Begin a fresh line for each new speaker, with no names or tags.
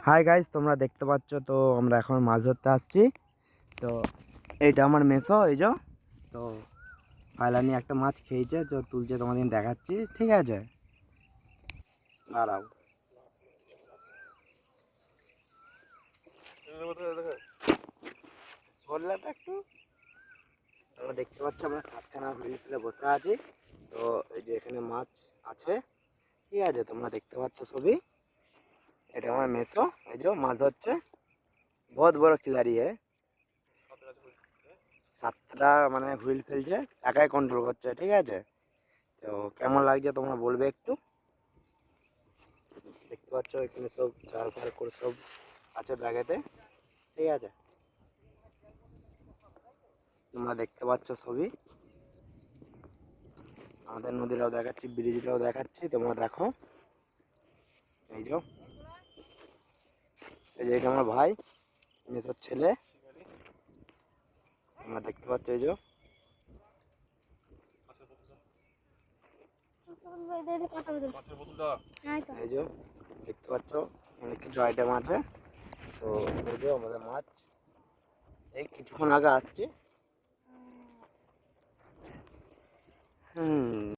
Hi guys, তোমরা দেখতে পাচ্ছ তো আমরা এখন মাছ ধরতে আসছি। তো এইটা আমার মেসো, এই যে। তো ফাইলানি একটা মাছ খেয়েছে, তো তুলছে, তোমাদের দেখাচ্ছি, ঠিক আছে? দাঁড়াও। সরলাটা একটু, তোমরা দেখতে পাচ্ছ আমরা সাতখানা হুইল ফেলে বসে আছি। তো এই যে এখানে মাছ আছে, ঠিক আছে? তোমরা দেখতে পাচ্ছ ছবি। এটা আমার মেসো, এই যে মাছ ধরছে। বহুত বড় খিলাড়ি है। সাতটা মানে হুইল ফেলছে, একাই কন্ট্রোল করছে, ঠিক আছে? তো কেমন লাগছে তোমরা বলবে একটু। দেখতে পাচ্ছ এখানে সব চার ফার করে সব আছে ব্যাগেতে, ঠিক আছে? তোমরা দেখতে পাচ্ছ ছবি। আমাদের নদীটাও দেখাচ্ছি, ব্রিজটাও দেখাচ্ছি, তোমরা দেখো। এই যে, এই যে এটা আমার ভাই, মেসোর ছেলে। তোমরা দেখতে পাচ্ছ, এই যে। এই যে দেখতে পাচ্ছ অনেক কিছু আইটেম আছে। তো এই যে আমাদের মাছ এই কিছুক্ষণ আগে আসছে। হুম।